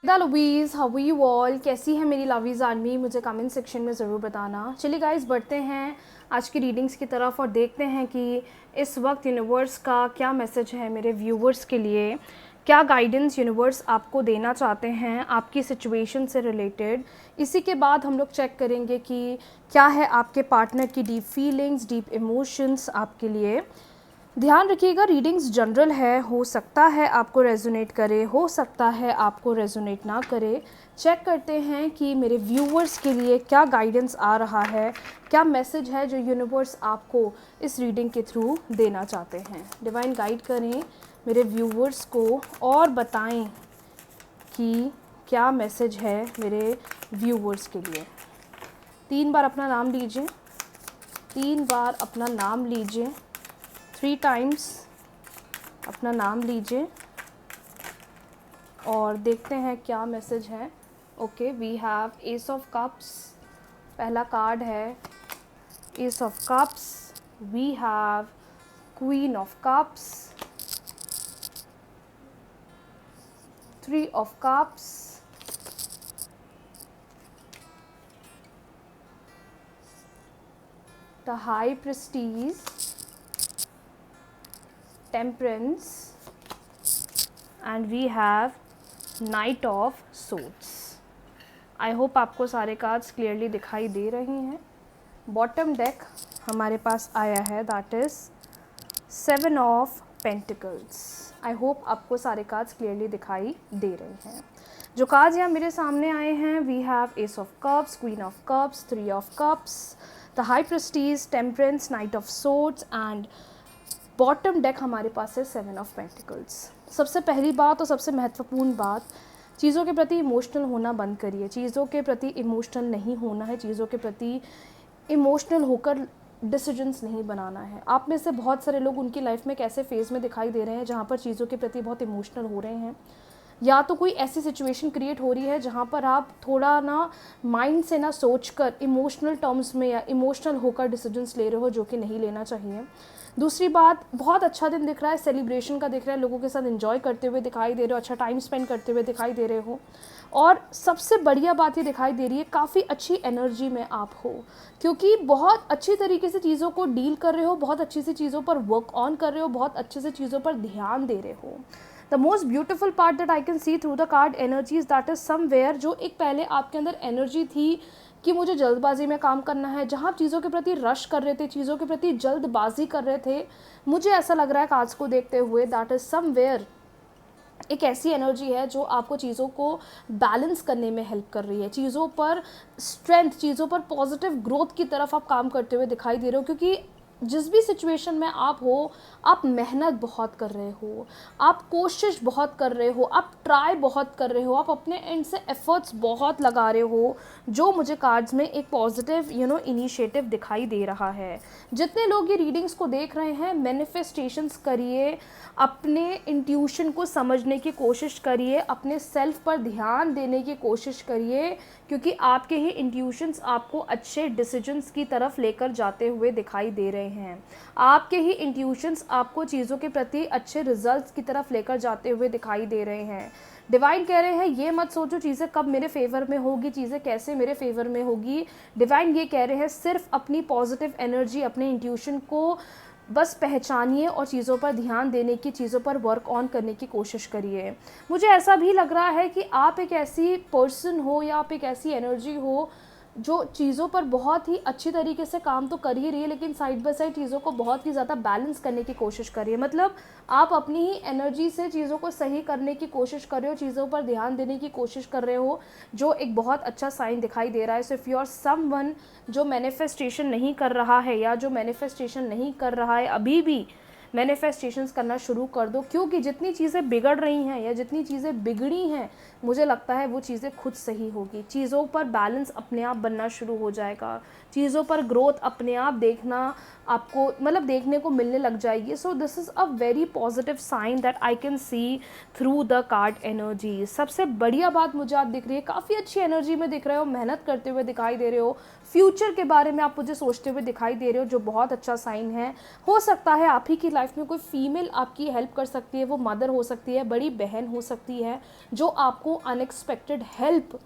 लवीज़, how you all, कैसी है मेरी लवीज़ आर्मी, मुझे कमेंट सेक्शन में ज़रूर बताना। चलिए गाइस, बढ़ते हैं आज की रीडिंग्स की तरफ और देखते हैं कि इस वक्त यूनिवर्स का क्या मैसेज है मेरे व्यूवर्स के लिए। क्या गाइडेंस यूनिवर्स आपको देना चाहते हैं आपकी सिचुएशन से रिलेटेड। इसी के बाद हम लोग चेक करेंगे कि क्या है आपके पार्टनर की डीप फीलिंग्स, डीप इमोशंस आपके लिए। ध्यान रखिएगा, रीडिंग्स जनरल है, हो सकता है आपको रेजोनेट करे, हो सकता है आपको रेजोनेट ना करे। चेक करते हैं कि मेरे व्यूवर्स के लिए क्या गाइडेंस आ रहा है, क्या मैसेज है जो यूनिवर्स आपको इस रीडिंग के थ्रू देना चाहते हैं। डिवाइन गाइड करें मेरे व्यूवर्स को और बताएं कि क्या मैसेज है मेरे व्यूवर्स के लिए। 3 बार अपना नाम लीजिए, 3 बार अपना नाम लीजिए, 3 टाइम्स अपना नाम लीजिए और देखते हैं क्या मैसेज है। Okay, we have ace of cups, पहला कार्ड है ace of cups. We have queen of cups, 3 of cups, the high priestess, temperance and we have knight of swords. I hope आपको सारे कार्ड्स क्लियरली दिखाई दे रही हैं। Bottom deck हमारे पास आया है, that is 7 of pentacles. I hope आपको सारे कार्ड्स क्लियरली दिखाई दे रहे हैं। जो कार्ड्स यहाँ मेरे सामने आए हैं, we have ace of cups, queen of cups, 3 of cups, the high priestess, temperance, knight of swords and bottom deck हमारे पास है 7 ऑफ पेंटिकल्स। सबसे पहली बात और सबसे महत्वपूर्ण बात, चीज़ों के प्रति इमोशनल होना बंद करिए। चीज़ों के प्रति इमोशनल नहीं होना है, चीज़ों के प्रति इमोशनल होकर डिसीजंस नहीं बनाना है। आप में से बहुत सारे लोग उनकी लाइफ में एक ऐसे फेज़ में दिखाई दे रहे हैं जहाँ पर चीज़ों के प्रति बहुत इमोशनल हो रहे हैं, या तो कोई ऐसी सिचुएशन क्रिएट हो रही है जहाँ पर आप थोड़ा ना माइंड से ना सोचकर इमोशनल टर्म्स में या इमोशनल होकर डिसीजंस ले रहे हो, जो कि नहीं लेना चाहिए। दूसरी बात, बहुत अच्छा दिन दिख रहा है, सेलिब्रेशन का दिख रहा है, लोगों के साथ एंजॉय करते हुए दिखाई दे रहे हो, अच्छा टाइम स्पेंड करते हुए दिखाई दे रहे हो। और सबसे बढ़िया बात ये दिखाई दे रही है, काफ़ी अच्छी एनर्जी में आप हो, क्योंकि बहुत अच्छी तरीके से चीज़ों को डील कर रहे हो, बहुत अच्छी सी चीज़ों पर वर्क ऑन कर रहे हो, बहुत अच्छे से चीज़ों पर ध्यान दे रहे हो। The most beautiful part that I can see through the card energies, that is somewhere, जो एक पहले आपके अंदर एनर्जी थी कि मुझे जल्दबाजी में काम करना है, जहाँ आप चीज़ों के प्रति रश कर रहे थे, चीज़ों के प्रति जल्दबाजी कर रहे थे, मुझे ऐसा लग रहा है कार्ड्स को देखते हुए दैट इज समवेयर एक ऐसी एनर्जी है जो आपको चीज़ों को बैलेंस करने में हेल्प कर रही है, चीज़ों पर स्ट्रेंथ, चीज़ों पर पॉजिटिव ग्रोथ की तरफ आप काम करते हुए दिखाई दे रहे हो। क्योंकि जिस भी सिचुएशन में आप हो, आप मेहनत बहुत कर रहे हो, आप कोशिश बहुत कर रहे हो, आप ट्राई बहुत कर रहे हो, आप अपने एंड से एफर्ट्स बहुत लगा रहे हो, जो मुझे कार्ड्स में एक पॉजिटिव इनिशिएटिव दिखाई दे रहा है। जितने लोग ये रीडिंग्स को देख रहे हैं, मैनिफेस्टेशंस करिए, अपने इंट्यूशन को समझने की कोशिश करिए, अपने सेल्फ पर ध्यान देने की कोशिश करिए, क्योंकि आपके ही इंट्यूशंस आपको अच्छे डिसीजंस की तरफ लेकर जाते हुए दिखाई दे रहे हैं। आपके ही इंट्यूशंस आपको चीज़ों के प्रति अच्छे रिजल्ट्स की तरफ लेकर जाते हुए दिखाई दे रहे हैं। डिवाइन कह रहे हैं ये मत सोचो चीज़ें कब मेरे फेवर में होगी, चीज़ें कैसे मेरे फेवर में होगी। डिवाइन ये कह रहे हैं सिर्फ अपनी पॉजिटिव एनर्जी, अपने इंट्यूशन को बस पहचानिए और चीज़ों पर ध्यान देने की, चीज़ों पर वर्क ऑन करने की कोशिश करिए। मुझे ऐसा भी लग रहा है कि आप एक ऐसी पर्सन हो या आप एक ऐसी एनर्जी हो जो चीज़ों पर बहुत ही अच्छी तरीके से काम तो कर ही रही है, लेकिन साइड बाय साइड चीज़ों को बहुत ही ज़्यादा बैलेंस करने की कोशिश करिए। मतलब आप अपनी ही एनर्जी से चीज़ों को सही करने की कोशिश कर रहे हो, चीज़ों पर ध्यान देने की कोशिश कर रहे हो, जो एक बहुत अच्छा साइन दिखाई दे रहा है। So if you are someone जो मैनिफेस्टेशन नहीं कर रहा है या जो मैनिफेस्टेशन नहीं कर रहा है, अभी भी मैनिफेस्टेशंस करना शुरू कर दो, क्योंकि जितनी चीज़ें बिगड़ रही हैं या जितनी चीज़ें बिगड़ी हैं, मुझे लगता है वो चीज़ें खुद सही होगी। चीज़ों पर बैलेंस अपने आप बनना शुरू हो जाएगा, चीज़ों पर ग्रोथ अपने आप आपको देखने को मिलने लग जाएगी। So this is a very positive sign that I can see through the card energy. सबसे बढ़िया बात मुझे आप दिख रही है, काफ़ी अच्छी एनर्जी में दिख रहे हो, मेहनत करते हुए दिखाई दे रहे हो, फ्यूचर के बारे में आप मुझे सोचते हुए दिखाई दे रहे हो, जो बहुत अच्छा साइन है। हो सकता है आप ही की लाइफ में कोई फीमेल आपकी हेल्प कर सकती है, वो मदर हो सकती है, बड़ी बहन हो सकती है, जो आपको अनएक्सपेक्टेड हेल्प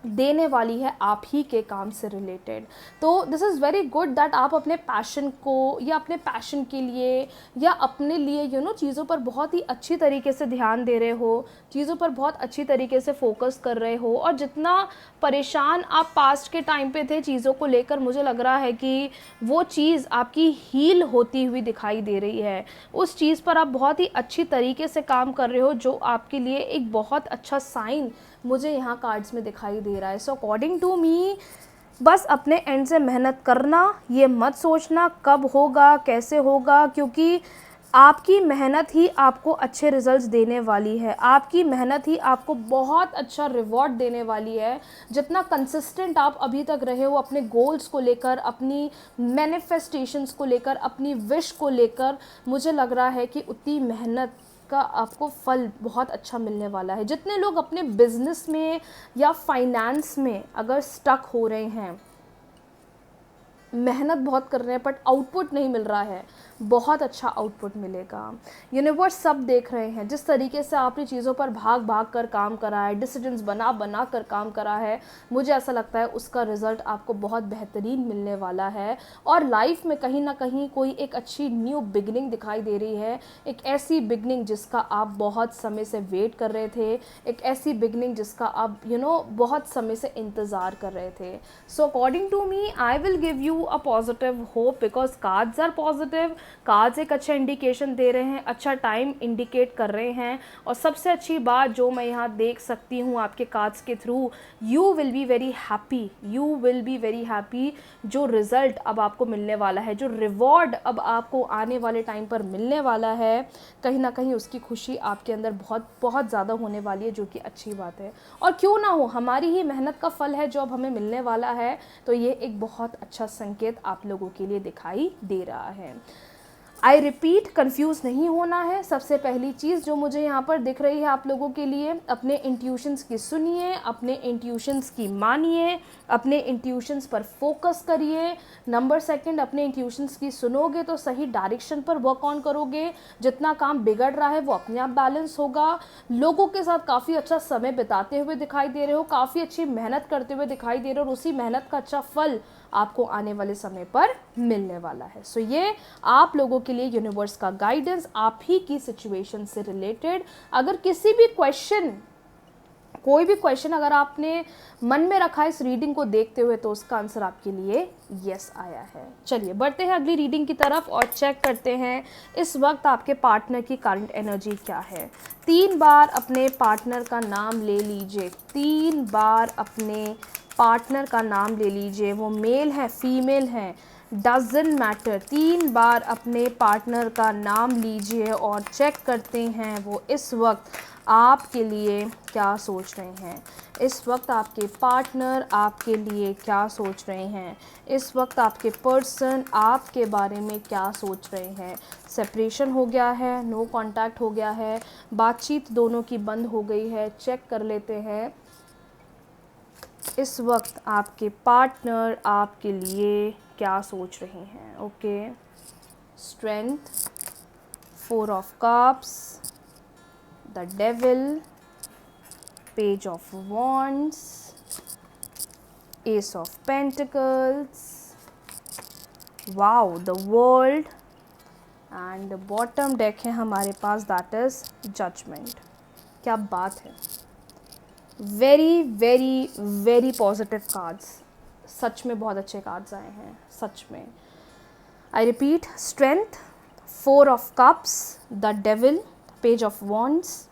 देने वाली है आप ही के काम से रिलेटेड। तो this is very good that आप अपने पैशन को या अपने पैशन के लिए या अपने लिए चीज़ों पर बहुत ही अच्छी तरीके से ध्यान दे रहे हो, चीज़ों पर बहुत अच्छी तरीके से फोकस कर रहे हो। और जितना परेशान आप पास्ट के टाइम पे थे चीज़ों को लेकर, मुझे लग रहा है कि वो चीज़ आपकी हील होती हुई दिखाई दे रही है। उस चीज़ पर आप बहुत ही अच्छी तरीके से काम कर रहे हो, जो आपके लिए एक बहुत अच्छा साइन मुझे यहाँ कार्ड्स में दिखाई दे रहा है। सो अकॉर्डिंग टू मी, बस अपने एंड से मेहनत करना, ये मत सोचना कब होगा कैसे होगा, क्योंकि आपकी मेहनत ही आपको अच्छे रिजल्ट्स देने वाली है। आपकी मेहनत ही आपको बहुत अच्छा रिवॉर्ड देने वाली है। जितना कंसिस्टेंट आप अभी तक रहे हो अपने गोल्स को लेकर, अपनी मैनिफेस्टेशंस को लेकर, अपनी विश को लेकर, मुझे लग रहा है कि उतनी मेहनत का आपको फल बहुत अच्छा मिलने वाला है। जितने लोग अपने बिजनेस में या फाइनेंस में अगर स्टक हो रहे हैं, मेहनत बहुत कर रहे हैं बट आउटपुट नहीं मिल रहा है, बहुत अच्छा आउटपुट मिलेगा। यूनिवर्स सब देख रहे हैं जिस तरीके से आपने चीज़ों पर भाग भाग कर काम करा है, डिसीजंस बना बना कर काम करा है, मुझे ऐसा लगता है उसका रिज़ल्ट आपको बहुत बेहतरीन मिलने वाला है। और लाइफ में कहीं ना कहीं कोई एक अच्छी न्यू बिगनिंग दिखाई दे रही है, एक ऐसी बिगनिंग जिसका आप बहुत समय से वेट कर रहे थे, एक ऐसी बिगनिंग जिसका आप बहुत समय से इंतज़ार कर रहे थे। So according to me, I will give you a positive hope because cards are positive. Cards एक अच्छा इंडिकेशन दे रहे हैं, अच्छा टाइम इंडिकेट कर रहे हैं। और सबसे अच्छी बात जो मैं यहाँ देख सकती हूँ आपके कार्ड्स के through, you will be very happy, you will be very happy. जो रिज़ल्ट अब आपको मिलने वाला है, जो रिवॉर्ड अब आपको आने वाले टाइम पर मिलने वाला है, कहीं ना कहीं उसकी खुशी आपके अंदर बहुत बहुत ज़्यादा होने वाली है, जो कि अच्छी बात है। और क्यों ना हो, हमारी ही मेहनत का फल है जो अब हमें मिलने वाला है, तो ये एक बहुत अच्छा संकेत आप लोगों के लिए दिखाई दे रहा है। आई रिपीट, कंफ्यूज नहीं होना है। सबसे पहली चीज़ जो मुझे यहाँ पर दिख रही है आप लोगों के लिए, अपने इंट्यूशंस की सुनिए, अपने इंट्यूशंस की मानिए, अपने इंट्यूशंस पर फोकस करिए। नंबर सेकंड, अपने इंट्यूशंस की सुनोगे तो सही डायरेक्शन पर वर्क ऑन करोगे, जितना काम बिगड़ रहा है वो अपने आप बैलेंस होगा। लोगों के साथ काफ़ी अच्छा समय बिताते हुए दिखाई दे रहे हो, काफ़ी अच्छी मेहनत करते हुए दिखाई दे रहे हो, और उसी मेहनत का अच्छा फल आपको आने वाले समय पर मिलने वाला है। सो ये आप लोगों के लिए यूनिवर्स का गाइडेंस, आप ही की सिचुएशन से रिलेटेड। अगर किसी भी क्वेश्चन, कोई भी क्वेश्चन अगर आपने मन में रखा है इस रीडिंग को देखते हुए, तो उसका आंसर आपके लिए यस आया है। चलिए बढ़ते हैं अगली रीडिंग की तरफ और चेक करते हैं इस वक्त आपके पार्टनर की करंट एनर्जी क्या है। 3 बार अपने पार्टनर का नाम ले लीजिए, 3 बार अपने पार्टनर का नाम ले लीजिए। वो मेल है, फीमेल है, डजंट मैटर। 3 बार अपने पार्टनर का नाम लीजिए और चेक करते हैं वो इस वक्त आपके लिए क्या सोच रहे हैं। इस वक्त आपके पार्टनर आपके लिए क्या सोच रहे हैं। इस वक्त आपके पर्सन आपके बारे में क्या सोच रहे हैं। सेपरेशन हो गया है, नो कांटेक्ट हो गया है, बातचीत दोनों की बंद हो गई है। चेक कर लेते हैं इस वक्त आपके पार्टनर आपके लिए क्या सोच रहे हैं। Okay, strength, 4 of cups, the devil, page of wands, ace of pentacles, wow, the world, and bottom deck है हमारे पास, दैट इज जजमेंट। क्या बात है, very very very positive cards, सच में बहुत अच्छे कार्ड्स आए हैं, सच में। I repeat, strength, 4 of cups, the devil, page of wands,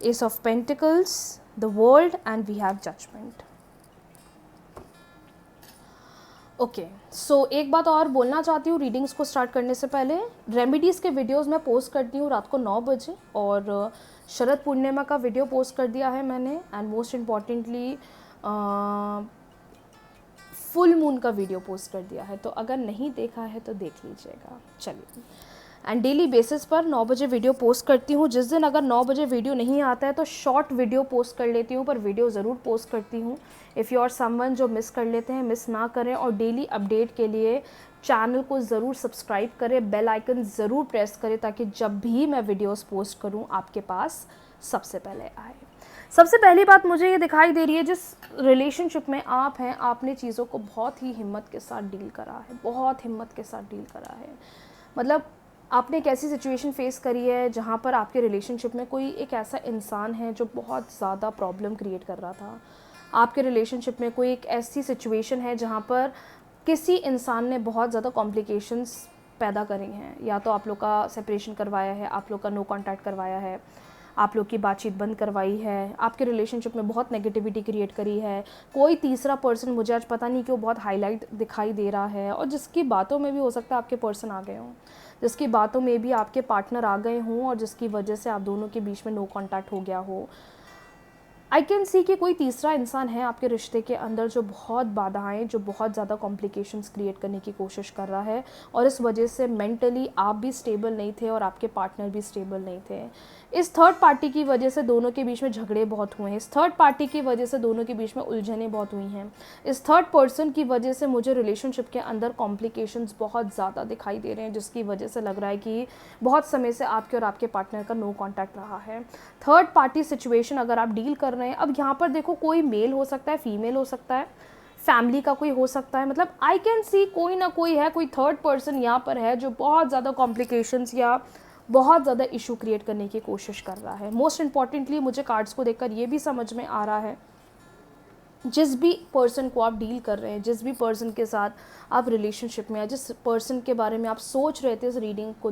ace of pentacles, the world, and we have judgement. Okay, so एक बात और बोलना चाहती हूँ रीडिंग्स को स्टार्ट करने से पहले। रेमेडीज़ के वीडियोस मैं पोस्ट करती हूँ रात को 9 बजे, और शरद पूर्णिमा का वीडियो पोस्ट कर दिया है मैंने, and most importantly full moon का वीडियो पोस्ट कर दिया है, तो अगर नहीं देखा है तो देख लीजिएगा। चलिए, एंड डेली बेसिस पर 9 बजे वीडियो पोस्ट करती हूँ। जिस दिन अगर 9 बजे वीडियो नहीं आता है तो शॉर्ट वीडियो पोस्ट कर लेती हूँ, पर वीडियो ज़रूर पोस्ट करती हूँ। इफ़ यू आर समवन जो मिस कर लेते हैं, मिस ना करें, और डेली अपडेट के लिए चैनल को ज़रूर सब्सक्राइब करें, बेल आइकन ज़रूर प्रेस करें, ताकि जब भी मैं वीडियोस पोस्ट करूं आपके पास सबसे पहले आए। सबसे पहली बात मुझे ये दिखाई दे रही है, जिस रिलेशनशिप में आप हैं, आपने चीज़ों को बहुत ही हिम्मत के साथ डील करा है, बहुत हिम्मत के साथ डील करा है। मतलब आपने एक ऐसी सिचुएशन फेस करी है जहाँ पर आपके रिलेशनशिप में कोई एक ऐसा इंसान है जो बहुत ज़्यादा प्रॉब्लम क्रिएट कर रहा था। आपके रिलेशनशिप में कोई एक ऐसी सिचुएशन है जहाँ पर किसी इंसान ने बहुत ज़्यादा कॉम्प्लिकेशंस पैदा करी हैं। या तो आप लोग का सेपरेशन करवाया है, आप लोग का नो कॉन्टैक्ट करवाया है, आप लोग की बातचीत बंद करवाई है, आपके रिलेशनशिप में बहुत नेगेटिविटी क्रिएट करी है। कोई तीसरा पर्सन मुझे आज पता नहीं क्यों बहुत हाईलाइट दिखाई दे रहा है, और जिसकी बातों में भी हो सकता है आपके पर्सन आ गए हों, जिसकी बातों में भी आपके पार्टनर आ गए हों, और जिसकी वजह से आप दोनों के बीच में नो कॉन्टैक्ट हो गया हो। आई कैन सी कि कोई तीसरा इंसान है आपके रिश्ते के अंदर जो बहुत बाधाएं, जो बहुत ज़्यादा कॉम्प्लिकेशंस क्रिएट करने की कोशिश कर रहा है, और इस वजह से मेंटली आप भी स्टेबल नहीं थे और आपके पार्टनर भी स्टेबल नहीं थे। इस थर्ड पार्टी की वजह से दोनों के बीच में झगड़े बहुत हुए हैं, इस थर्ड पार्टी की वजह से दोनों के बीच में उलझनें बहुत हुई हैं, इस थर्ड पर्सन की वजह से मुझे रिलेशनशिप के अंदर कॉम्प्लिकेशंस बहुत ज़्यादा दिखाई दे रहे हैं, जिसकी वजह से लग रहा है कि बहुत समय से आपके और आपके पार्टनर का नो कॉन्टैक्ट रहा है। थर्ड पार्टी सिचुएशन अगर आप डील कर रहे हैं, अब यहाँ पर देखो कोई मेल हो सकता है, फीमेल हो सकता है, फैमिली का कोई हो सकता है, मतलब आई कैन सी कोई ना कोई है, कोई थर्ड पर्सन यहाँ पर है जो बहुत ज़्यादा कॉम्प्लिकेशंस या बहुत ज़्यादा इशू क्रिएट करने की कोशिश कर रहा है। मोस्ट इंपॉर्टेंटली मुझे कार्ड्स को देखकर ये भी समझ में आ रहा है, जिस भी पर्सन को आप डील कर रहे हैं, जिस भी पर्सन के साथ आप रिलेशनशिप में हैं, जिस पर्सन के बारे में आप सोच रहे थे इस रीडिंग को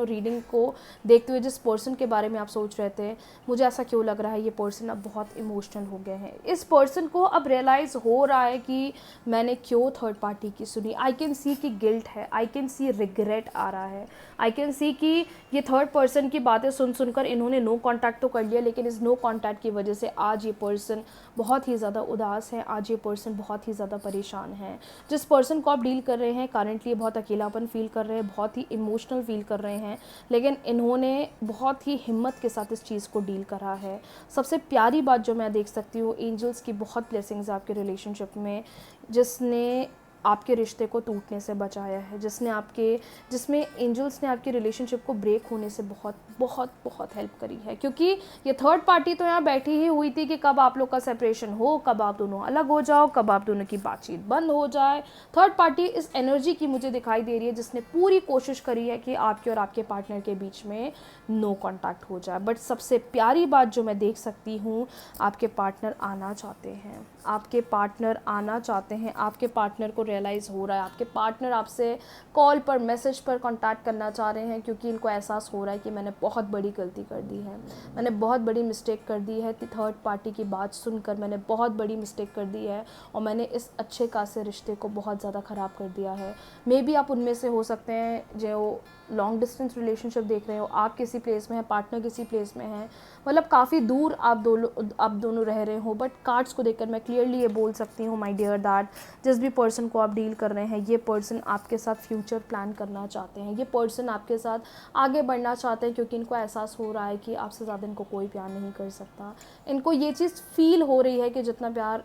रीडिंग को देखते हुए जिस पर्सन के बारे में आप सोच रहे थे, मुझे ऐसा क्यों लग रहा है ये पर्सन अब बहुत इमोशनल हो गए हैं। इस पर्सन को अब रियलाइज़ हो रहा है कि मैंने क्यों थर्ड पार्टी की सुनी। आई कैन सी कि गिल्ट है, आई कैन सी रिग्रेट आ रहा है, आई कैन सी कि ये थर्ड पर्सन की बातें सुनकर इन्होंने नो कॉन्टैक्ट तो कर लिया, लेकिन इस नो कॉन्टैक्ट की वजह से आज ये पर्सन बहुत ही ज़्यादा उदास है, आज ये पर्सन बहुत ही ज़्यादा परेशान है। जिस पर्सन को आप डील कर रहे हैं करंटली बहुत अकेलापन फील कर रहे हैं, बहुत ही इमोशनल फील कर रहे हैं, लेकिन इन्होंने बहुत ही हिम्मत के साथ इस चीज़ को डील करा है। सबसे प्यारी बात जो मैं देख सकती हूँ, एंजल्स की बहुत ब्लेसिंग्स आपके रिलेशनशिप में, जिसने आपके रिश्ते को टूटने से बचाया है, जिसमें एंजल्स ने आपकी रिलेशनशिप को ब्रेक होने से बहुत बहुत बहुत हेल्प करी है। क्योंकि ये थर्ड पार्टी तो यहाँ बैठी ही हुई थी कि कब आप लोग का सेपरेशन हो, कब आप दोनों अलग हो जाओ, कब आप दोनों की बातचीत बंद हो जाए। थर्ड पार्टी इस एनर्जी की मुझे दिखाई दे रही है, जिसने पूरी कोशिश करी है कि आपके और आपके पार्टनर के बीच में नो कॉन्टैक्ट हो जाए। बट सबसे प्यारी बात जो मैं देख सकती हूँ, आपके पार्टनर आना चाहते हैं, आपके पार्टनर आना चाहते हैं, आपके पार्टनर को रियलाइज़ हो रहा है, आपके पार्टनर आपसे कॉल पर, मैसेज पर कांटेक्ट करना चाह रहे हैं, क्योंकि इनको एहसास हो रहा है कि मैंने बहुत बड़ी गलती कर दी है, मैंने बहुत बड़ी मिस्टेक कर दी है, थर्ड पार्टी की बात सुनकर मैंने बहुत बड़ी मिस्टेक कर दी है, और मैंने इस अच्छे खासे रिश्ते को बहुत ज़्यादा ख़राब कर दिया है। मे बी आप उनमें से हो सकते हैं जो लॉन्ग डिस्टेंस रिलेशनशिप देख रहे हो, आप किसी प्लेस में हैं, पार्टनर किसी प्लेस में है, मतलब काफ़ी दूर आप दोनों रह रहे हो। बट कार्ड्स को देखकर मैं क्लियरली ये बोल सकती हूँ माय डियर दैट जिस भी पर्सन को आप डील कर रहे हैं, ये पर्सन आपके साथ फ्यूचर प्लान करना चाहते हैं, ये पर्सन आपके साथ आगे बढ़ना चाहते हैं, क्योंकि इनको एहसास हो रहा है कि आपसे ज़्यादा इनको कोई प्यार नहीं कर सकता। इनको ये चीज़ फील हो रही है कि जितना प्यार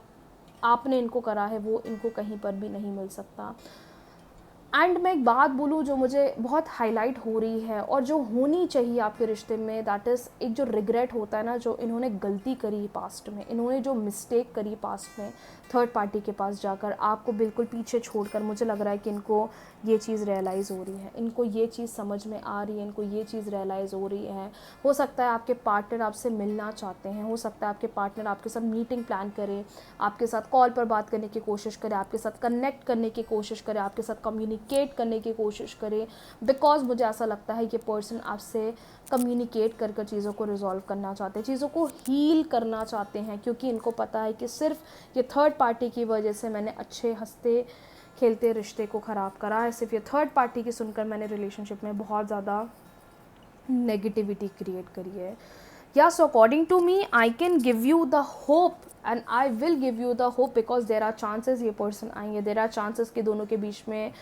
आपने इनको करा है वो इनको कहीं पर भी नहीं मिल सकता। एंड मैं एक बात बोलूँ जो मुझे बहुत हाईलाइट हो रही है और जो होनी चाहिए आपके रिश्ते में, दैट इज़ एक जो रिग्रेट होता है ना, जो इन्होंने गलती करी पास्ट में, इन्होंने जो मिस्टेक करी पास्ट में थर्ड पार्टी के पास जाकर, आपको बिल्कुल पीछे छोड़कर, मुझे लग रहा है कि इनको ये चीज़ रियलाइज़ हो रही है, इनको ये चीज़ समझ में आ रही है, इनको ये चीज़ रियलाइज़ हो रही है। हो सकता है आपके पार्टनर आपसे मिलना चाहते हैं, हो सकता है आपके पार्टनर आपके साथ मीटिंग प्लान करे, आपके साथ कॉल पर बात करने की कोशिश करे, आपके साथ कनेक्ट करने की कोशिश करे, आपके साथ कम्युनिकेट करने की कोशिश करे, बिकॉज मुझे ऐसा लगता है कि पर्सन आपसे कम्युनिकेट कर चीज़ों को रिजॉल्व करना चाहते हैं, चीज़ों को हील करना चाहते हैं, क्योंकि इनको पता है कि सिर्फ ये थर्ड पार्टी की वजह से मैंने अच्छे हंसते खेलते रिश्ते को ख़राब करा है, सिर्फ ये थर्ड पार्टी की सुनकर मैंने रिलेशनशिप में बहुत ज़्यादा नेगेटिविटी क्रिएट करी है। या so according to me I can give you the hope and I will give you the hope, because there are chances ये पर्सन आएंगे, देर आर चांसेस कि दोनों के बीच में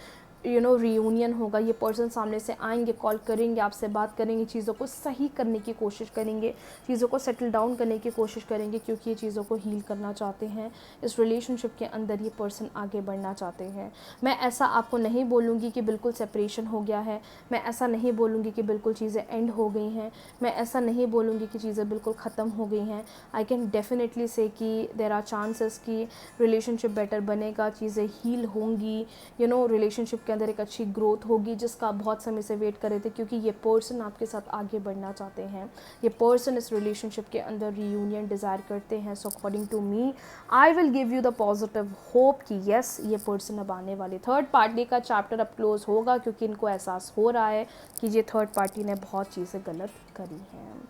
रियूनियन होगा, ये पर्सन सामने से आएंगे, कॉल करेंगे, आपसे बात करेंगे, चीज़ों को सही करने की कोशिश करेंगे, चीज़ों को सेटल डाउन करने की कोशिश करेंगे, क्योंकि ये चीज़ों को हील करना चाहते हैं। इस रिलेशनशिप के अंदर ये पर्सन आगे बढ़ना चाहते हैं। मैं ऐसा आपको नहीं बोलूँगी कि बिल्कुल सेपरेशन हो गया है, मैं ऐसा नहीं बोलूँगी कि बिल्कुल चीज़ें एंड हो गई हैं, मैं ऐसा नहीं बोलूँगी कि चीज़ें बिल्कुल ख़त्म हो गई हैं। आई कैन डेफिनेटली से कि देयर आर चांसेस कि रिलेशनशिप बेटर बनेगा, चीज़ें हील होंगी, रिलेशनशिप के अंदर एक अच्छी ग्रोथ होगी, जिसका आप बहुत समय से वेट कर रहे थे, क्योंकि ये पर्सन आपके साथ आगे बढ़ना चाहते हैं। ये पर्सन इस रिलेशनशिप के अंदर रीयूनियन डिज़ायर करते हैं। So according to me I will give you the positive hope कि येस, ये पर्सन अब आने वाले। थर्ड पार्टी का चैप्टर अब क्लोज होगा, क्योंकि इनको एहसास हो रहा है कि ये थर्ड पार्टी ने बहुत चीज़ें गलत करी हैं।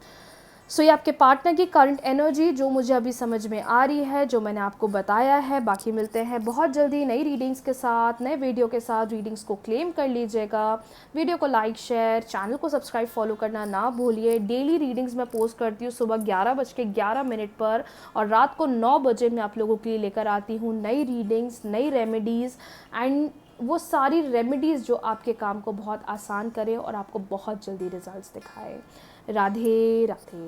सो ये आपके पार्टनर की करंट एनर्जी जो मुझे अभी समझ में आ रही है, जो मैंने आपको बताया है। बाकी मिलते हैं बहुत जल्दी नई रीडिंग्स के साथ, नए वीडियो के साथ। रीडिंग्स को क्लेम कर लीजिएगा, वीडियो को लाइक शेयर, चैनल को सब्सक्राइब फॉलो करना ना भूलिए। डेली रीडिंग्स मैं पोस्ट करती हूँ सुबह 11:11 पर, और रात को 9 बजे मैं आप लोगों के लिए लेकर आती हूँ नई रीडिंग्स, नई रेमेडीज़, एंड वो सारी रेमेडीज़ जो आपके काम को बहुत आसान करें और आपको बहुत जल्दी रिजल्ट्स दिखाए। राधे राधे।